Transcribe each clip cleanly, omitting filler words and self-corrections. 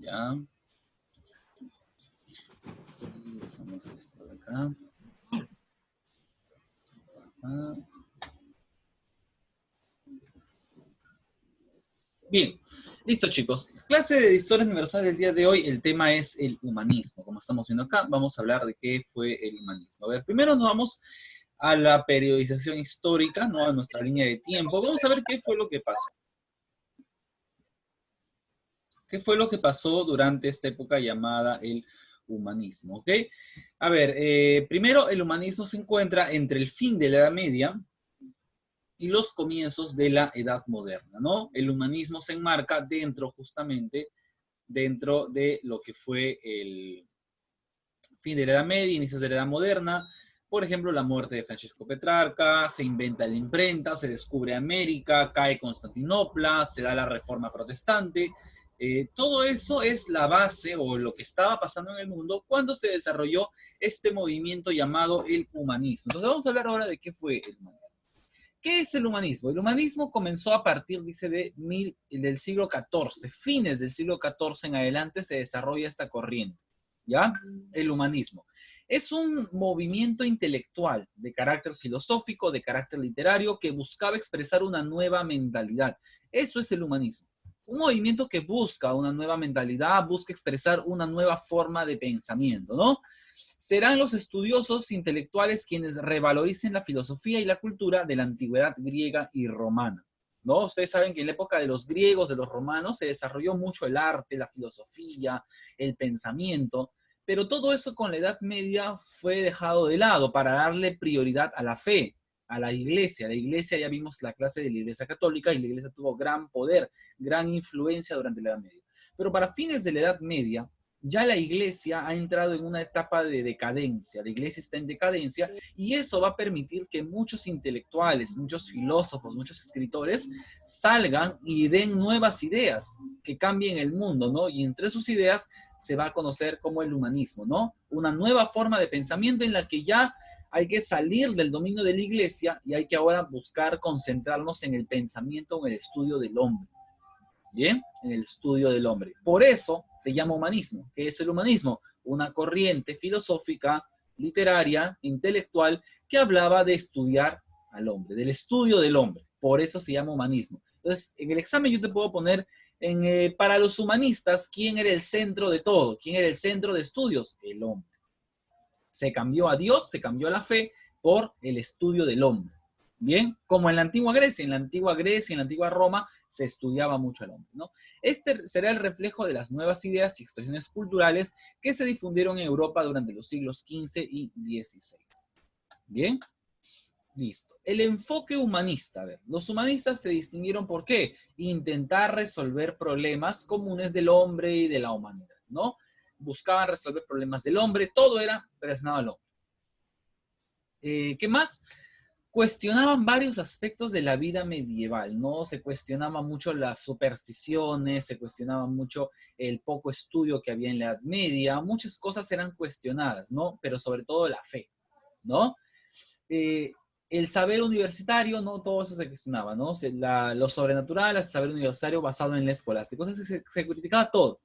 Ya. Y usamos esto de acá. Ah. Bien, listo chicos. Clase de Historia Universal del día de hoy, el tema es el humanismo. Como estamos viendo acá, vamos a hablar de qué fue el humanismo. A ver, primero nos vamos a la periodización histórica, ¿no? A nuestra línea de tiempo. Vamos a ver qué fue lo que pasó. ¿Qué fue lo que pasó durante esta época llamada el humanismo? ¿Ok? A ver, primero el humanismo se encuentra entre el fin de la Edad Media y los comienzos de la Edad Moderna, ¿no? El humanismo se enmarca justamente, dentro de lo que fue el fin de la Edad Media, inicios de la Edad Moderna. Por ejemplo, la muerte de Francisco Petrarca, se inventa la imprenta, se descubre América, cae Constantinopla, se da la Reforma Protestante. Todo eso es la base o lo que estaba pasando en el mundo cuando se desarrolló este movimiento llamado el humanismo. Entonces vamos a hablar ahora de qué fue el humanismo. ¿Qué es el humanismo? El humanismo comenzó a partir, dice, del siglo XIV. Fines del siglo XIV en adelante se desarrolla esta corriente, ¿ya? El humanismo. Es un movimiento intelectual de carácter filosófico, de carácter literario, que buscaba expresar una nueva mentalidad. Eso es el humanismo. Un movimiento que busca una nueva mentalidad, busca expresar una nueva forma de pensamiento, ¿no? Serán los estudiosos intelectuales quienes revaloricen la filosofía y la cultura de la antigüedad griega y romana, ¿no? Ustedes saben que en la época de los griegos, de los romanos, se desarrolló mucho el arte, la filosofía, el pensamiento, pero todo eso con la Edad Media fue dejado de lado para darle prioridad a la fe, a la iglesia. La iglesia, ya vimos la clase de la iglesia católica, y la iglesia tuvo gran poder, gran influencia durante la Edad Media. Pero para fines de la Edad Media, ya la iglesia ha entrado en una etapa de decadencia, la iglesia está en decadencia y eso va a permitir que muchos intelectuales, muchos filósofos, muchos escritores salgan y den nuevas ideas que cambien el mundo, ¿no? Y entre sus ideas se va a conocer como el humanismo, ¿no? Una nueva forma de pensamiento en la que ya hay que salir del dominio de la iglesia y hay que ahora buscar concentrarnos en el pensamiento, en el estudio del hombre. ¿Bien? En el estudio del hombre. Por eso se llama humanismo. ¿Qué es el humanismo? Una corriente filosófica, literaria, intelectual, que hablaba de estudiar al hombre, del estudio del hombre. Por eso se llama humanismo. Entonces, en el examen yo te puedo poner, para los humanistas, ¿quién era el centro de todo? ¿Quién era el centro de estudios? El hombre. Se cambió a Dios, se cambió a la fe por el estudio del hombre. Bien, como en la antigua Grecia, en la antigua Roma, se estudiaba mucho al hombre, ¿no? Este será el reflejo de las nuevas ideas y expresiones culturales que se difundieron en Europa durante los siglos XV y XVI. Bien, listo. El enfoque humanista, a ver, los humanistas se distinguieron por qué, intentar resolver problemas comunes del hombre y de la humanidad, ¿no? Buscaban resolver problemas del hombre, todo era relacionado al hombre. ¿Qué más? Cuestionaban varios aspectos de la vida medieval, ¿no? Se cuestionaban mucho las supersticiones, se cuestionaba mucho el poco estudio que había en la Edad Media, muchas cosas eran cuestionadas, ¿no? Pero sobre todo la fe, ¿no? El saber universitario, ¿no? Todo eso se cuestionaba, ¿no? Lo sobrenatural, el saber universitario basado en la escolástica, cosas se criticaba todo,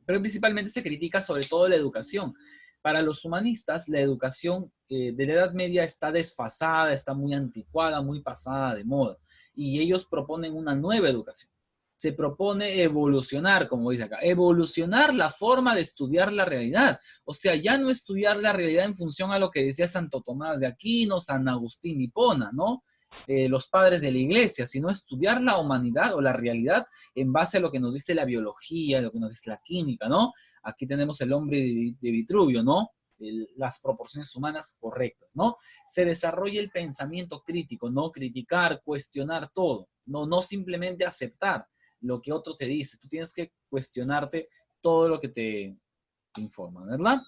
pero principalmente se critica sobre todo la educación. Para los humanistas, la educación de la Edad Media está desfasada, está muy anticuada, muy pasada de moda. Y ellos proponen una nueva educación. Se propone evolucionar, como dice acá, evolucionar la forma de estudiar la realidad. O sea, ya no estudiar la realidad en función a lo que decía Santo Tomás de Aquino, San Agustín de Hipona, ¿no? Los padres de la iglesia, sino estudiar la humanidad o la realidad en base a lo que nos dice la biología, lo que nos dice la química, ¿no? Aquí tenemos el hombre de Vitruvio, ¿no? Las proporciones humanas correctas, ¿no? Se desarrolla el pensamiento crítico, no criticar, cuestionar todo, no simplemente aceptar lo que otro te dice. Tú tienes que cuestionarte todo lo que te informa, ¿verdad?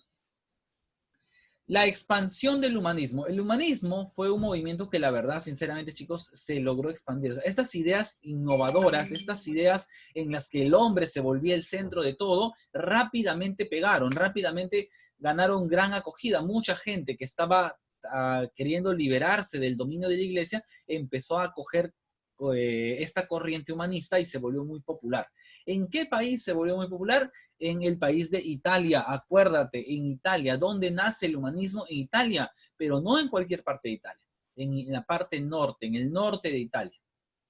La expansión del humanismo. El humanismo fue un movimiento que la verdad, sinceramente, chicos, se logró expandir. O sea, estas ideas innovadoras, estas ideas en las que el hombre se volvía el centro de todo, rápidamente pegaron, rápidamente ganaron gran acogida. Mucha gente que estaba queriendo liberarse del dominio de la iglesia empezó a acoger esta corriente humanista y se volvió muy popular. ¿En qué país se volvió muy popular? En el país de Italia. Acuérdate, en Italia. ¿Dónde nace el humanismo? En Italia, pero no en cualquier parte de Italia. En la parte norte, en el norte de Italia.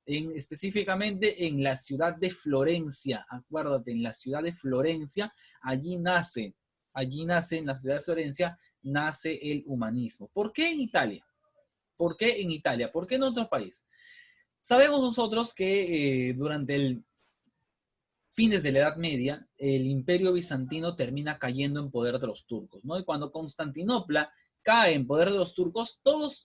Específicamente en la ciudad de Florencia. Acuérdate, en la ciudad de Florencia, allí nace, en la ciudad de Florencia, nace el humanismo. ¿Por qué en Italia? ¿Por qué en Italia? ¿Por qué en otro país? Sabemos nosotros que durante el fines de la Edad Media, el Imperio Bizantino termina cayendo en poder de los turcos, ¿no? Y cuando Constantinopla cae en poder de los turcos, todos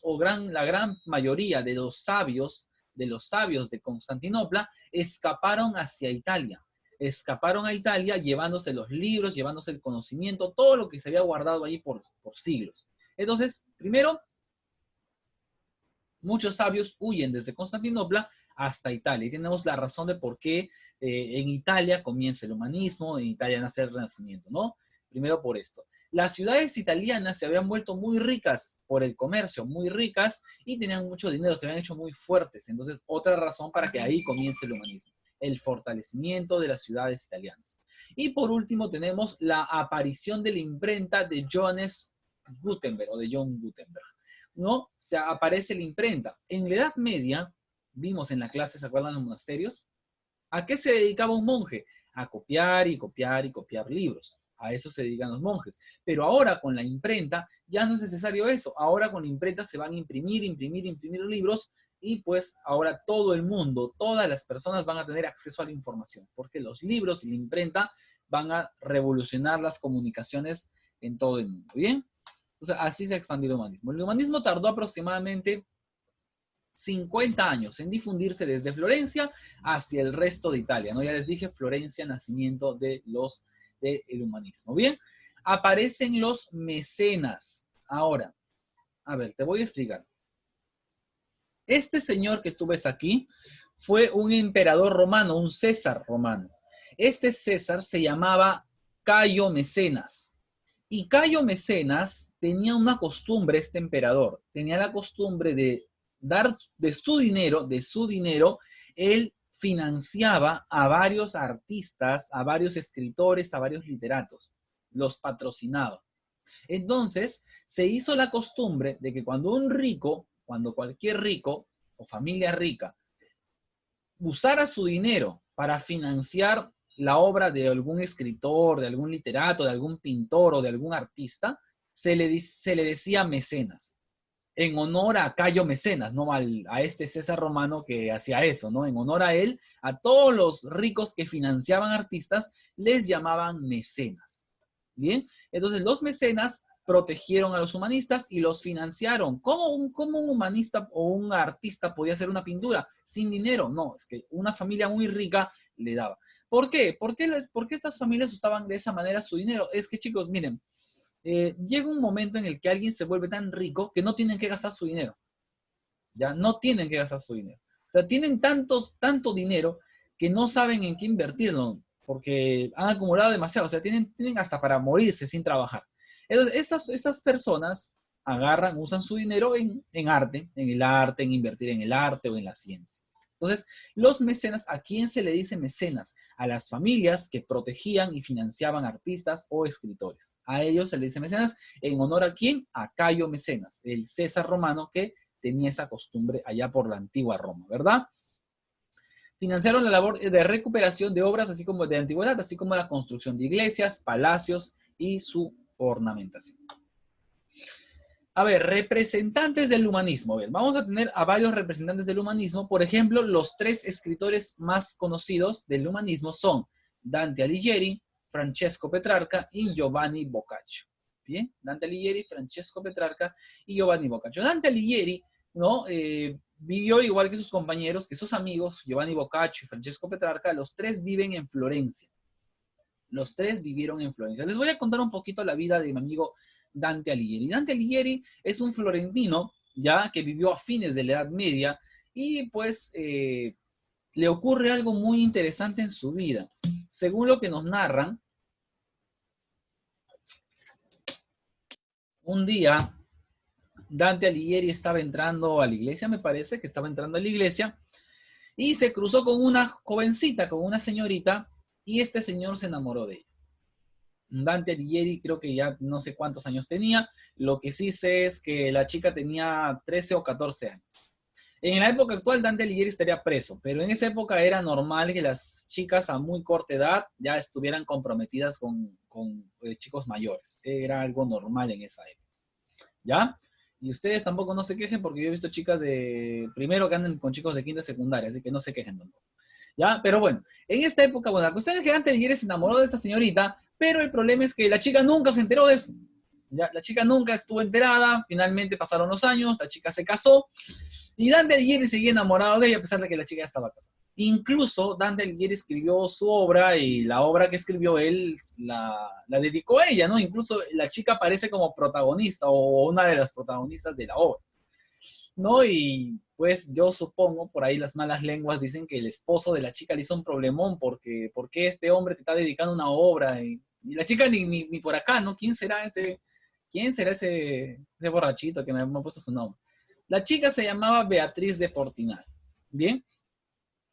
la gran mayoría de los sabios de Constantinopla escaparon hacia Italia. Escaparon a Italia llevándose los libros, llevándose el conocimiento, todo lo que se había guardado allí por siglos. Entonces, primero, muchos sabios huyen desde Constantinopla hasta Italia. Y tenemos la razón de por qué en Italia comienza el humanismo, en Italia nace el Renacimiento, ¿no? Primero por esto. Las ciudades italianas se habían vuelto muy ricas por el comercio, muy ricas, y tenían mucho dinero, se habían hecho muy fuertes. Entonces, otra razón para que ahí comience el humanismo, el fortalecimiento de las ciudades italianas. Y por último tenemos la aparición de la imprenta de Johannes Gutenberg, o de John Gutenberg, ¿no? Se aparece la imprenta. En la Edad Media, vimos en la clase, ¿se acuerdan los monasterios? ¿A qué se dedicaba un monje? A copiar y copiar y copiar libros. A eso se dedican los monjes. Pero ahora con la imprenta ya no es necesario eso. Ahora con la imprenta se van a imprimir libros, y pues ahora todo el mundo, todas las personas van a tener acceso a la información, porque los libros y la imprenta van a revolucionar las comunicaciones en todo el mundo. ¿Bien? Entonces, así se expandió el humanismo. El humanismo tardó aproximadamente 50 años en difundirse desde Florencia hacia el resto de Italia, ¿no? Ya les dije, Florencia, nacimiento del humanismo. Bien, aparecen los mecenas. Ahora, a ver, te voy a explicar. Este señor que tú ves aquí fue un emperador romano, un César romano. Este César se llamaba Cayo Mecenas. Y Cayo Mecenas tenía una costumbre, este emperador, tenía la costumbre de dar de su dinero, él financiaba a varios artistas, a varios escritores, a varios literatos, los patrocinaba. Entonces, se hizo la costumbre de que cuando cualquier rico o familia rica usara su dinero para financiar la obra de algún escritor, de algún literato, de algún pintor o de algún artista, se le decía mecenas, en honor a Cayo Mecenas, ¿no? A este César romano que hacía eso, ¿no? En honor a él, a todos los ricos que financiaban artistas, les llamaban mecenas. ¿Bien? Entonces, los mecenas protegieron a los humanistas y los financiaron. ¿Cómo un humanista o un artista podía hacer una pintura sin dinero? No, es que una familia muy rica le daba. ¿Por qué? ¿Por qué estas familias usaban de esa manera su dinero? Es que, chicos, miren, llega un momento en el que alguien se vuelve tan rico que no tienen que gastar su dinero. Ya no tienen que gastar su dinero. O sea, tienen tanto dinero que no saben en qué invertirlo, porque han acumulado demasiado. O sea, tienen hasta para morirse sin trabajar. Entonces, estas personas usan su dinero en arte, en invertir en el arte o en la ciencia. Entonces, los mecenas, ¿a quién se le dice mecenas? A las familias que protegían y financiaban artistas o escritores. A ellos se le dice mecenas. ¿En honor a quién? A Cayo Mecenas, el César romano que tenía esa costumbre allá por la antigua Roma, ¿verdad? Financiaron la labor de recuperación de obras así como de antigüedad, así como la construcción de iglesias, palacios y su ornamentación. A ver, representantes del humanismo. A ver, vamos a tener a varios representantes del humanismo. Por ejemplo, los 3 escritores más conocidos del humanismo son Dante Alighieri, Francesco Petrarca y Giovanni Boccaccio. Bien, Dante Alighieri, Francesco Petrarca y Giovanni Boccaccio. Dante Alighieri, ¿no? Vivió igual que sus compañeros, que sus amigos, Giovanni Boccaccio y Francesco Petrarca. Los 3 viven en Florencia. Los 3 vivieron en Florencia. Les voy a contar un poquito la vida de mi amigo Dante Alighieri. Dante Alighieri es un florentino, ya que vivió a fines de la Edad Media, y pues le ocurre algo muy interesante en su vida. Según lo que nos narran, un día Dante Alighieri estaba entrando a la iglesia, me parece que estaba entrando a la iglesia, y se cruzó con una jovencita, con una señorita, y este señor se enamoró de ella. Dante Alighieri creo que ya no sé cuántos años tenía, lo que sí sé es que la chica tenía 13 o 14 años. En la época actual Dante Alighieri estaría preso, pero en esa época era normal que las chicas a muy corta edad ya estuvieran comprometidas con chicos mayores. Era algo normal en esa época. ¿Ya? Y ustedes tampoco no se quejen porque yo he visto chicas de primero que andan con chicos de quinta secundaria, así que no se quejen tampoco. ¿Ya? Pero bueno, en esta época, bueno, la cuestión es que Dante Alighieri se enamoró de esta señorita, pero el problema es que la chica nunca se enteró de eso. ¿Ya? La chica nunca estuvo enterada, finalmente pasaron los años, la chica se casó, y Dante Alighieri seguía enamorado de ella a pesar de que la chica ya estaba casada. Incluso Dante Alighieri escribió su obra y la obra que escribió él la dedicó a ella, ¿no? Incluso la chica aparece como protagonista o una de las protagonistas de la obra, ¿no? Y pues yo supongo, por ahí las malas lenguas dicen que el esposo de la chica le hizo un problemón porque ¿por qué este hombre te está dedicando una obra? Y la chica ni por acá, ¿no? ¿Quién será ese borrachito que me ha puesto su nombre? La chica se llamaba Beatriz de Portinari, ¿bien?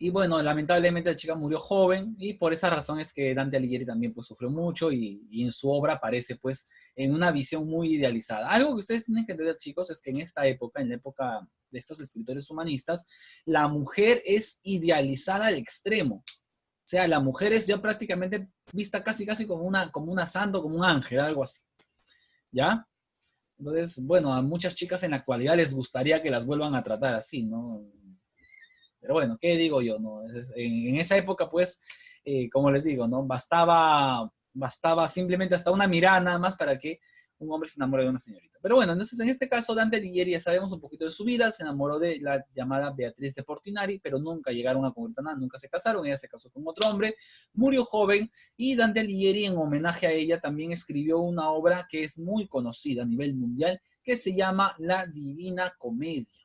Y bueno, lamentablemente la chica murió joven y por esa razón es que Dante Alighieri también pues sufrió mucho y en su obra aparece pues en una visión muy idealizada. Algo que ustedes tienen que entender, chicos, es que en esta época, en la época de estos escritores humanistas, la mujer es idealizada al extremo. O sea, la mujer es ya prácticamente vista casi como una santo, como un ángel, algo así. ¿Ya? Entonces, bueno, a muchas chicas en la actualidad les gustaría que las vuelvan a tratar así, ¿no? Pero bueno, ¿qué digo yo? ¿No? En esa época, pues, como les digo, ¿no? Bastaba simplemente hasta una mirada nada más para que un hombre se enamore de una señorita. Pero bueno, entonces en este caso Dante Alighieri ya sabemos un poquito de su vida, se enamoró de la llamada Beatriz de Portinari, pero nunca llegaron a concretar nada, nunca se casaron, ella se casó con otro hombre, murió joven y Dante Alighieri en homenaje a ella también escribió una obra que es muy conocida a nivel mundial, que se llama La Divina Comedia.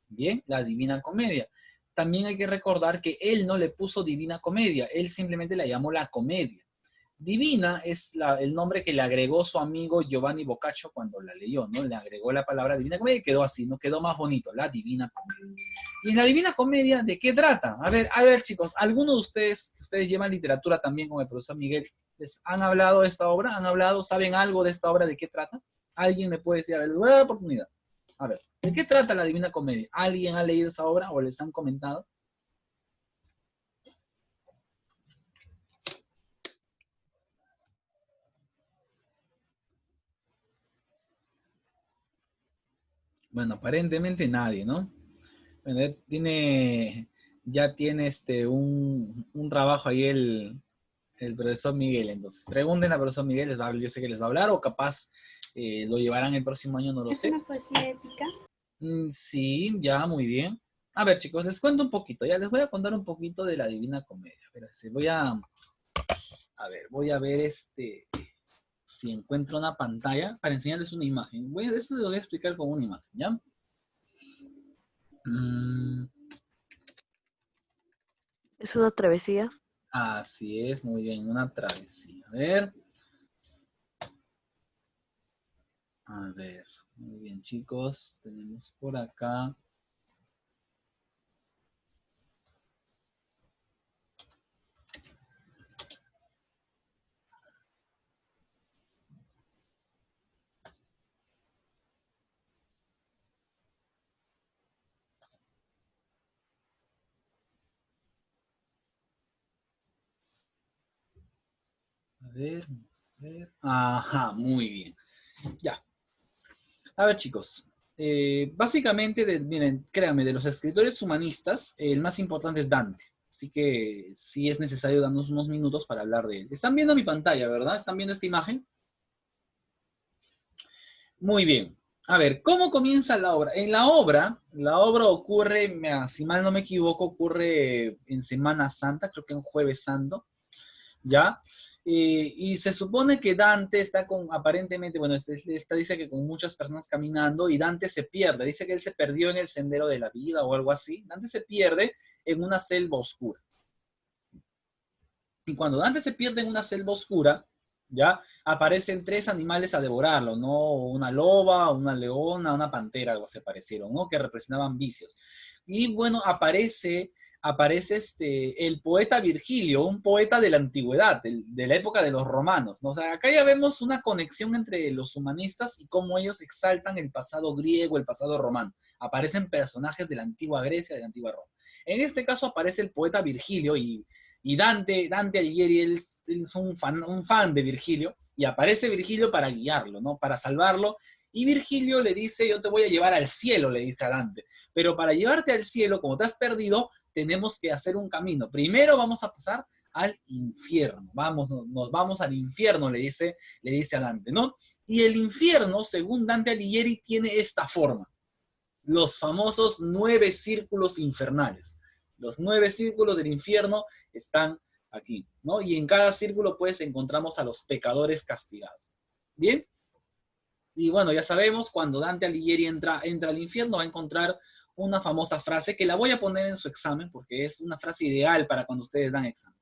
Bien, La Divina Comedia. También hay que recordar que él no le puso Divina Comedia, él simplemente la llamó La Comedia. Divina es el nombre que le agregó su amigo Giovanni Boccaccio cuando la leyó, ¿no? Le agregó la palabra Divina Comedia y quedó así, ¿no? Quedó más bonito, La Divina Comedia. Y en La Divina Comedia, ¿de qué trata? A ver, chicos, ¿algunos de ustedes llevan literatura también con el profesor Miguel? ¿Les han hablado de esta obra? ¿Han hablado? ¿Saben algo de esta obra? ¿De qué trata? ¿Alguien me puede decir? A ver, les voy a dar la oportunidad. A ver, ¿de qué trata la Divina Comedia? ¿Alguien ha leído esa obra o les han comentado? Bueno, aparentemente nadie, ¿no? Bueno, ya tiene un trabajo ahí el profesor Miguel, entonces. Pregunten al profesor Miguel, yo sé que les va a hablar, o capaz lo llevarán el próximo año, no lo ¿Es sé. una poesía épica? Sí, ya, muy bien. A ver, chicos, les cuento un poquito, ya les voy a contar un poquito de la Divina Comedia. Espérense, voy a ver si encuentro una pantalla para enseñarles una imagen. Esto lo voy a explicar con una imagen, ¿ya? Mm, ¿Es una travesía? así es, muy bien, una travesía. A ver, muy bien, chicos, tenemos por acá. Vamos a ver. Ajá, muy bien. Ya. A ver, chicos. Básicamente, miren, créanme, de los escritores humanistas, el más importante es Dante. Así que sí es necesario darnos unos minutos para hablar de él. Están viendo mi pantalla, ¿verdad? ¿Están viendo esta imagen? Muy bien. A ver, ¿cómo comienza la obra? La obra ocurre, si mal no me equivoco, ocurre en Semana Santa, creo que en Jueves Santo. ¿Ya? Y se supone que Dante está aparentemente, bueno, esta dice que con muchas personas caminando y Dante se pierde, dice que él se perdió en el sendero de la vida o algo así. Dante se pierde en una selva oscura. Y cuando Dante se pierde en una selva oscura, ¿ya? Aparecen tres animales a devorarlo, ¿no? Una loba, una leona, una pantera, algo se parecieron, ¿no? Que representaban vicios. Y bueno, aparece aparece el poeta Virgilio, un poeta de la antigüedad, de la época de los romanos, ¿no? O sea, acá ya vemos una conexión entre los humanistas y cómo ellos exaltan el pasado griego, el pasado romano. Aparecen personajes de la antigua Grecia, de la antigua Roma. En este caso aparece el poeta Virgilio y Dante Alighieri, él es un fan de Virgilio, y aparece Virgilio para guiarlo, ¿no? Para salvarlo. Y Virgilio le dice, yo te voy a llevar al cielo, le dice a Dante. Pero para llevarte al cielo, como te has perdido, tenemos que hacer un camino. Primero vamos a pasar al infierno. Nos vamos al infierno, le dice a Dante, ¿no? Y el infierno, según Dante Alighieri, tiene esta forma. Los famosos 9 círculos infernales. Los 9 círculos del infierno están aquí, ¿no? Y en cada círculo, pues, encontramos a los pecadores castigados. ¿Bien? Y bueno, ya sabemos, cuando Dante Alighieri entra al infierno, va a encontrar una famosa frase que la voy a poner en su examen porque es una frase ideal para cuando ustedes dan examen.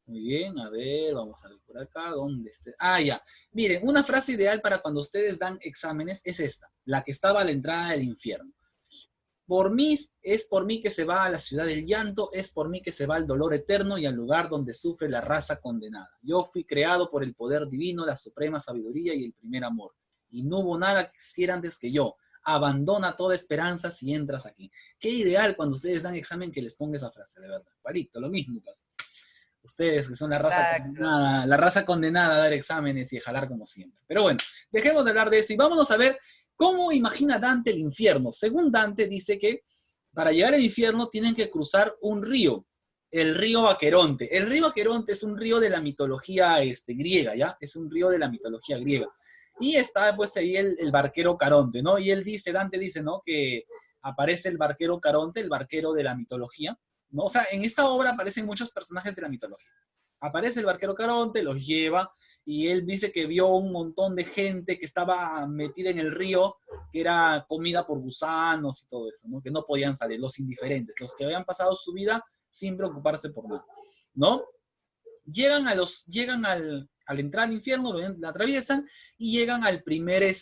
Muy bien, a ver, vamos a ver por acá, ¿dónde está? Ah, ya. Miren, una frase ideal para cuando ustedes dan exámenes es esta, la que estaba a la entrada del infierno. Es por mí que se va a la ciudad del llanto, es por mí que se va al dolor eterno y al lugar donde sufre la raza condenada. Yo fui creado por el poder divino, la suprema sabiduría y el primer amor. Y no hubo nada que existiera antes que yo. Abandona toda esperanza si entras aquí. Qué ideal cuando ustedes dan examen que les ponga esa frase, de verdad. Parito, lo mismo pasa. Ustedes que son Exacto. la raza condenada a dar exámenes y a jalar como siempre. Pero bueno, dejemos de hablar de eso y vámonos a ver cómo imagina Dante el infierno. Según Dante dice que para llegar al infierno tienen que cruzar un río, el río Aqueronte. El río Aqueronte es un río de la mitología griega, ¿ya? Es un río de la mitología griega. Y está pues ahí el barquero Caronte, ¿no? Y él dice, Dante dice, ¿no? Que aparece el barquero Caronte, el barquero de la mitología, ¿no? O sea, en esta obra aparecen muchos personajes de la mitología. Aparece el barquero Caronte, los lleva, y él dice que vio un montón de gente que estaba metida en el río, que era comida por gusanos y todo eso, ¿no? Que no podían salir, los indiferentes, los que habían pasado su vida sin preocuparse por nada, ¿no? Llegan al entrar al infierno, lo atraviesan y llegan al primer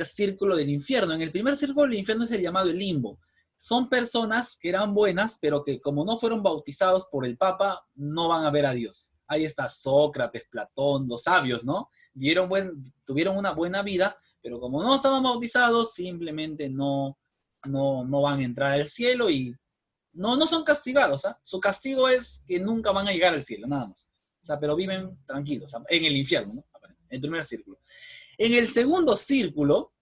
círculo del infierno. En el primer círculo del infierno es el llamado el limbo. Son personas que eran buenas, pero que como no fueron bautizados por el Papa, no van a ver a Dios. Ahí está Sócrates, Platón, los sabios, ¿no? Tuvieron una buena vida, pero como no estaban bautizados, simplemente no van a entrar al cielo y no son castigados, ¿ah? Su castigo es que nunca van a llegar al cielo, nada más. O sea, pero viven tranquilos, en el infierno, ¿no? En el primer círculo. En el segundo círculo,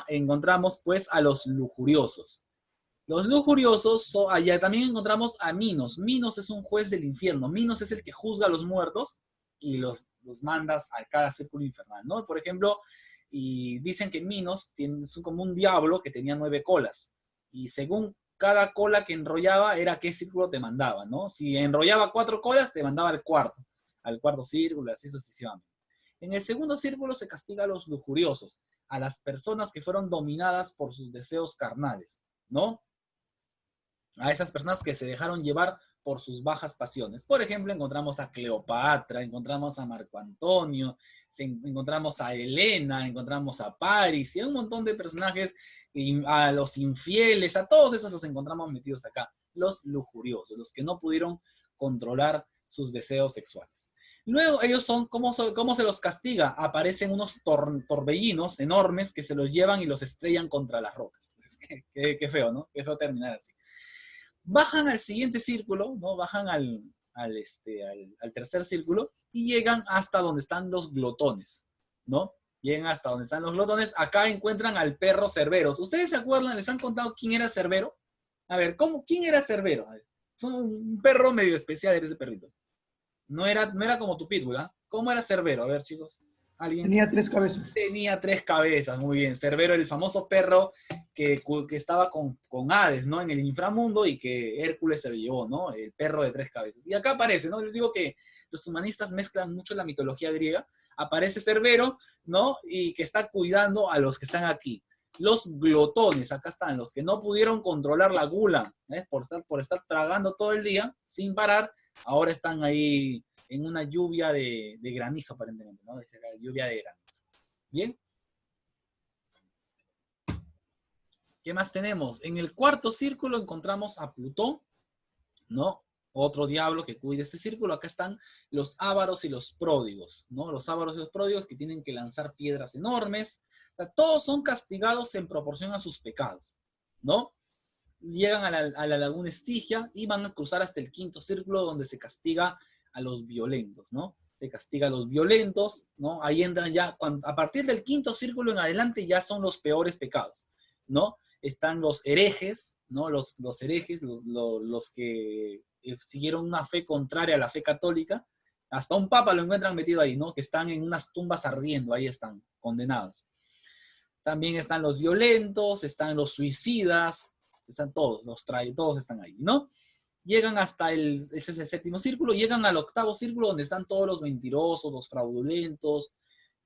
encontramos pues a los lujuriosos. Los lujuriosos, allá también encontramos a Minos. Minos es un juez del infierno. Minos es el que juzga a los muertos y los mandas a cada círculo infernal, ¿no? Por ejemplo, y dicen que Minos es como un diablo que tenía 9 colas. Y según cada cola que enrollaba era qué círculo te mandaba, ¿no? Si enrollaba 4 colas, te mandaba al cuarto círculo, así sucesivamente. En el segundo círculo se castiga a los lujuriosos, a las personas que fueron dominadas por sus deseos carnales, ¿no? A esas personas que se dejaron llevar por sus bajas pasiones. Por ejemplo, encontramos a Cleopatra, encontramos a Marco Antonio, encontramos a Helena, encontramos a Paris y a un montón de personajes, a los infieles, a todos esos los encontramos metidos acá. Los lujuriosos, los que no pudieron controlar sus deseos sexuales. Luego ellos ¿cómo se los castiga? Aparecen unos torbellinos enormes que se los llevan y los estrellan contra las rocas. Qué feo, ¿no? Qué feo terminar así. Bajan al siguiente círculo, ¿no? Bajan al tercer círculo y llegan hasta donde están los glotones, ¿no? Llegan hasta donde están los glotones. Acá encuentran al perro Cerberos. ¿Ustedes se acuerdan? ¿Les han contado quién era Cerbero? A ver, ¿quién era Cerbero? Es un perro medio especial, era ese perrito. No era como tu pitbull, ¿ah? ¿Cómo era Cerbero? A ver, chicos. ¿Alguien? Tenía 3 cabezas. Tenía 3 cabezas, muy bien. Cerbero, el famoso perro que estaba con Hades, ¿no? En el inframundo y que Hércules se lo llevó, ¿no? El perro de 3 cabezas. Y acá aparece, ¿no? Les digo que los humanistas mezclan mucho la mitología griega. Aparece Cerbero, ¿no? Y que está cuidando a los que están aquí. Los glotones, acá están, los que no pudieron controlar la gula, ¿eh? Por estar tragando todo el día sin parar, ahora están ahí en una lluvia de granizo, aparentemente, ¿no? Lluvia de granizo. ¿Bien? ¿Qué más tenemos? En el cuarto círculo encontramos a Plutón, ¿no? Otro diablo que cuida este círculo. Acá están los ávaros y los pródigos, ¿no? Los ávaros y los pródigos que tienen que lanzar piedras enormes. O sea, todos son castigados en proporción a sus pecados, ¿no? Llegan a la laguna Estigia y van a cruzar hasta el quinto círculo donde se castiga a los violentos, ¿no? Se castiga a los violentos, ¿no? Ahí entran ya, a partir del quinto círculo en adelante ya son los peores pecados, ¿no? Están los herejes, ¿no? Los herejes, los que siguieron una fe contraria a la fe católica. Hasta un papa lo encuentran metido ahí, ¿no? Que están en unas tumbas ardiendo, ahí están, condenados. También están los violentos, están los suicidas, están todos, todos están ahí, ¿no? Llegan hasta ese es el séptimo círculo, llegan al octavo círculo donde están todos los mentirosos, los fraudulentos,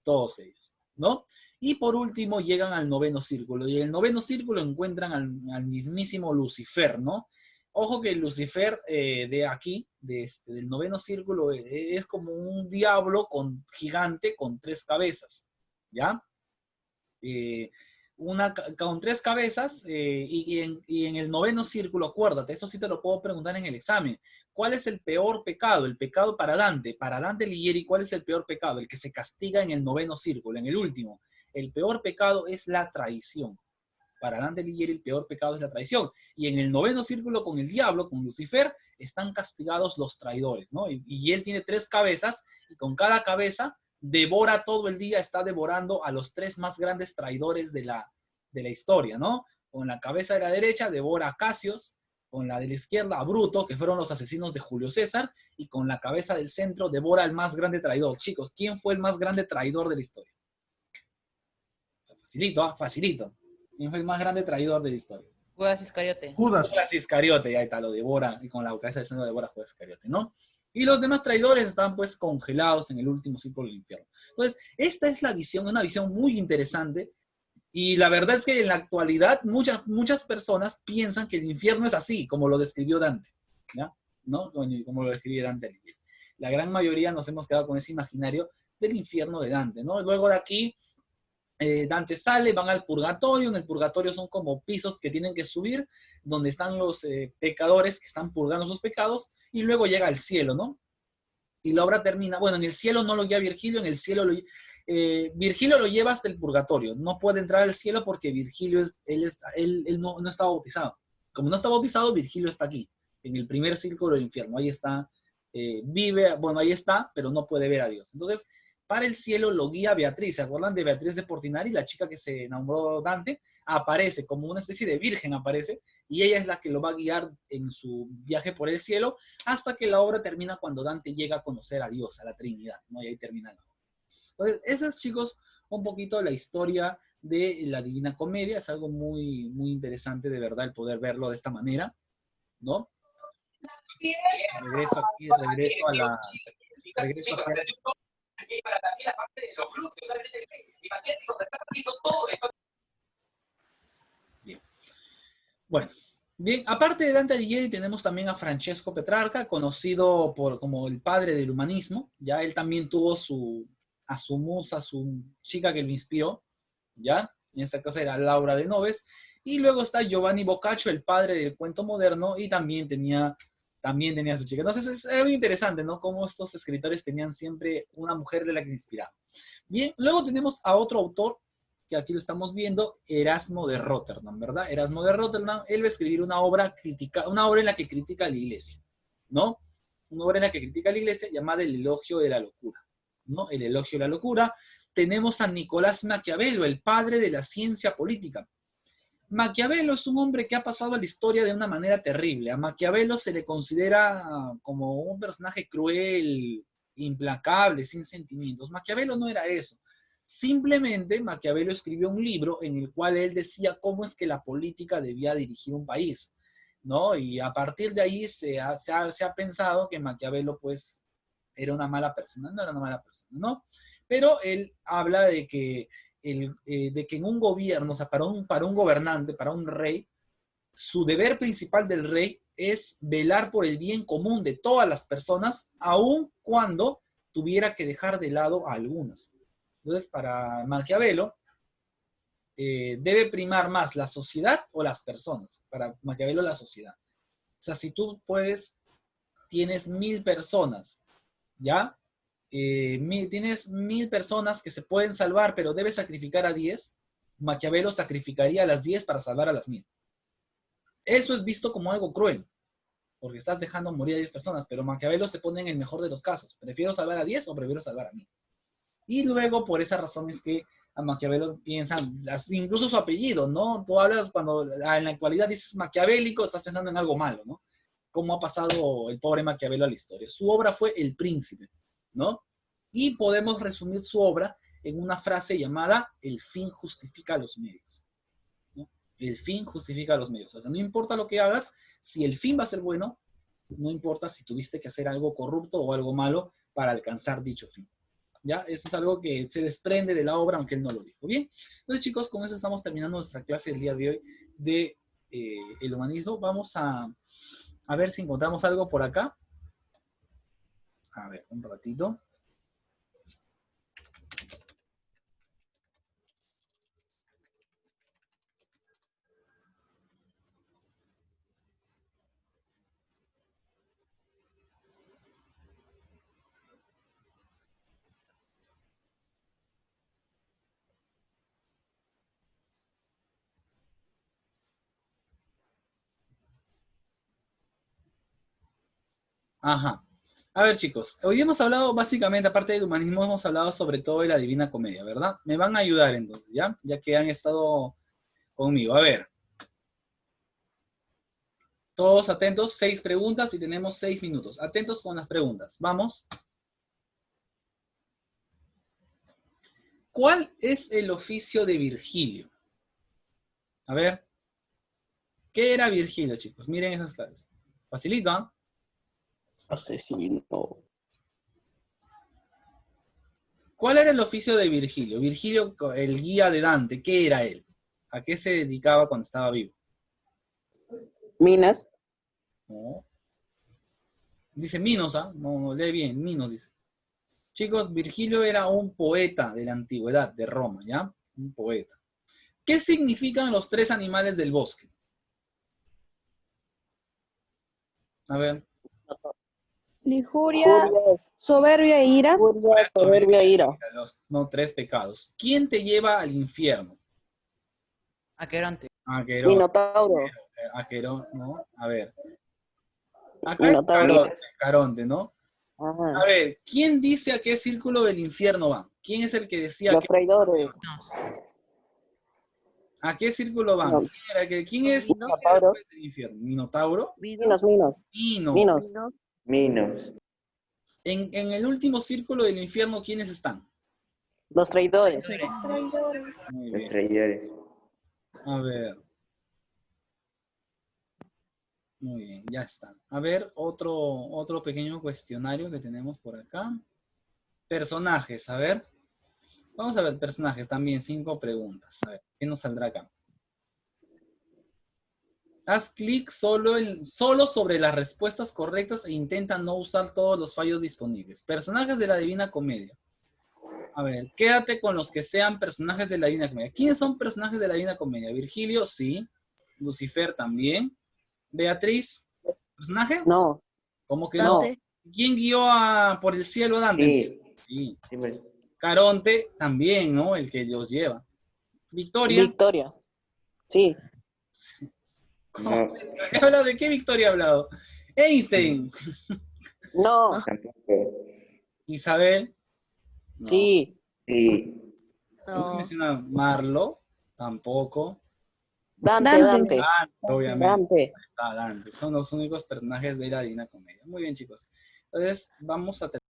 todos ellos, ¿no? Y por último llegan al noveno círculo, y en el noveno círculo encuentran al mismísimo Lucifer, ¿no? Ojo que Lucifer de aquí, del noveno círculo, es como un diablo gigante con 3 cabezas, ¿ya? Con 3 cabezas y en el noveno círculo, acuérdate, eso sí te lo puedo preguntar en el examen. ¿Cuál es el peor pecado? El pecado para Dante. Para Dante Alighieri, ¿cuál es el peor pecado? El que se castiga en el noveno círculo, en el último. El peor pecado es la traición. Para Dante Alighieri el peor pecado es la traición. Y en el noveno círculo con el diablo, con Lucifer, están castigados los traidores, ¿no? Y él tiene 3 cabezas y con cada cabeza devora todo el día, está devorando a los 3 más grandes traidores de la historia, ¿no? Con la cabeza de la derecha devora a Casios, con la de la izquierda a Bruto, que fueron los asesinos de Julio César, y con la cabeza del centro devora al más grande traidor. Chicos, ¿quién fue el más grande traidor de la historia? Facilito, ¿ah? Facilito. ¿Quién fue el más grande traidor de la historia? Judas Iscariote. Judas Iscariote, ahí está, lo devora, y con la cabeza del centro devora Judas Iscariote, ¿no? Y los demás traidores están pues congelados en el último círculo del infierno. Entonces, esta es la visión, una visión muy interesante, y la verdad es que en la actualidad muchas personas piensan que el infierno es así, como lo describió Dante, ¿ya? ¿No? Como lo describió Dante. La gran mayoría nos hemos quedado con ese imaginario del infierno de Dante, ¿no? Luego de aquí, Dante sale, van al purgatorio. En el purgatorio son como pisos que tienen que subir, donde están los pecadores que están purgando sus pecados, y luego llega al cielo, ¿no? Y la obra termina, bueno, en el cielo no lo lleva Virgilio, en el cielo Virgilio lo lleva hasta el purgatorio, no puede entrar al cielo porque Virgilio él no está bautizado. Como no está bautizado, Virgilio está aquí, en el primer círculo del infierno, ahí está, vive, bueno, ahí está, pero no puede ver a Dios. Entonces, para el cielo lo guía Beatriz. ¿Se acuerdan de Beatriz de Portinari? La chica que se enamoró Dante, aparece como una especie de virgen, aparece, y ella es la que lo va a guiar en su viaje por el cielo, hasta que la obra termina cuando Dante llega a conocer a Dios, a la Trinidad, ¿no? Y ahí termina la obra. Entonces, esa es, chicos, un poquito la historia de la Divina Comedia. Es algo muy, muy interesante, de verdad, el poder verlo de esta manera, ¿no? Regreso aquí, regreso aquí. Y para también la parte de los glúteos, y paciente todo eso. Bien. Bueno, bien, aparte de Dante Alighieri tenemos también a Francesco Petrarca, conocido como el padre del humanismo. Ya él también tuvo a su musa, su chica que lo inspiró, ¿ya? En esta cosa era Laura de Noves. Y luego está Giovanni Boccaccio, el padre del cuento moderno, y también tenía su chica. Entonces es muy interesante, ¿no? Cómo estos escritores tenían siempre una mujer de la que se inspiraban. Bien, luego tenemos a otro autor, que aquí lo estamos viendo, Erasmo de Rotterdam, ¿verdad? Erasmo de Rotterdam, él va a escribir una obra en la que critica a la iglesia, ¿no? Una obra en la que critica a la iglesia llamada El Elogio de la Locura, ¿no? El Elogio de la Locura. Tenemos a Nicolás Maquiavelo, el padre de la ciencia política. Maquiavelo es un hombre que ha pasado a la historia de una manera terrible. A Maquiavelo se le considera como un personaje cruel, implacable, sin sentimientos. Maquiavelo no era eso. Simplemente Maquiavelo escribió un libro en el cual él decía cómo es que la política debía dirigir un país, ¿no? Y a partir de ahí se ha pensado que Maquiavelo, pues, era una mala persona. No era una mala persona, ¿no? Pero él habla de que en un gobierno, o sea, para un gobernante, para un rey, su deber principal del rey es velar por el bien común de todas las personas, aun cuando tuviera que dejar de lado a algunas. Entonces, para Maquiavelo, debe primar más la sociedad o las personas. Para Maquiavelo, la sociedad. O sea, si tú tienes 1000 personas, ¿ya? Tienes 1000 personas que se pueden salvar, pero debes sacrificar a 10, Maquiavelo sacrificaría a las 10 para salvar a las 1000. Eso es visto como algo cruel, porque estás dejando morir a 10 personas, pero Maquiavelo se pone en el mejor de los casos. ¿Prefiero salvar a 10 o prefiero salvar a 1000? Y luego, por esa razón es que a Maquiavelo piensan, incluso su apellido, ¿no? Tú hablas cuando en la actualidad dices maquiavélico, estás pensando en algo malo, ¿no? Cómo ha pasado el pobre Maquiavelo a la historia. Su obra fue El Príncipe, ¿no? Y podemos resumir su obra en una frase llamada el fin justifica los medios, ¿no? El fin justifica los medios. O sea, no importa lo que hagas, si el fin va a ser bueno, no importa si tuviste que hacer algo corrupto o algo malo para alcanzar dicho fin. ¿Ya? Eso es algo que se desprende de la obra, aunque él no lo dijo. Bien, entonces chicos, con eso estamos terminando nuestra clase del día de hoy de el humanismo. Vamos a ver si encontramos algo por acá. A ver, un ratito. Ajá. A ver, chicos, hoy hemos hablado básicamente, aparte del humanismo, hemos hablado sobre todo de la Divina Comedia, ¿verdad? Me van a ayudar entonces, ¿ya? Ya que han estado conmigo. A ver. Todos atentos, 6 preguntas y tenemos 6 minutos. Atentos con las preguntas. Vamos. ¿Cuál es el oficio de Virgilio? A ver. ¿Qué era Virgilio, chicos? Miren esas claves. Facilito, ¿ah? Asesino. ¿Cuál era el oficio de Virgilio? Virgilio, el guía de Dante, ¿qué era él? ¿A qué se dedicaba cuando estaba vivo? Minas. No. Dice Minos, ¿ah? No, lee bien, Minos dice. Chicos, Virgilio era un poeta de la antigüedad, de Roma, ¿ya? Un poeta. ¿Qué significan los 3 animales del bosque? A ver. Lujuria, Furia, soberbia e ira. furia, soberbia, ira. No, 3 pecados. ¿Quién te lleva al infierno? Aqueronte. Aquerón. Minotauro. Aquerón, ¿no? A ver. Acá es Minotauro. Caronte, ¿no? Ajá. A ver, ¿quién dice a qué círculo del infierno van? ¿Quién es el que decía Los traidores. a qué círculo van? No. ¿Quién es Minotauro. el infierno? ¿Minotauro? Minos. Mino. Minos. Minos. En el último círculo del infierno, ¿quiénes están? Los traidores. Muy Los bien. traidores. A ver. Muy bien, ya está. A ver, otro pequeño cuestionario que tenemos por acá. Personajes, a ver. Vamos a ver personajes también, 5 preguntas. A ver, ¿qué nos saldrá acá? Haz clic solo sobre las respuestas correctas e intenta no usar todos los fallos disponibles. Personajes de la Divina Comedia. A ver, quédate con los que sean personajes de la Divina Comedia. ¿Quiénes son personajes de la Divina Comedia? Virgilio, sí. Lucifer también. Beatriz, ¿personaje? No. ¿Cómo que no? Dante. ¿Quién guió por el cielo a Dante? Sí. Sí. Sí, pues. Caronte también, ¿no? El que los lleva. Victoria. Victoria. Sí. ¿Cómo No. se habla de qué Victoria ha hablado? Einstein. No. Tampoco. Isabel. No. Sí. Sí. ¿Cómo menciona Marlo? Tampoco. Dante. Dante. Dante, obviamente. Dante. Está Dante. Son los únicos personajes de la Divina Comedia. Muy bien, chicos. Entonces, vamos a terminar.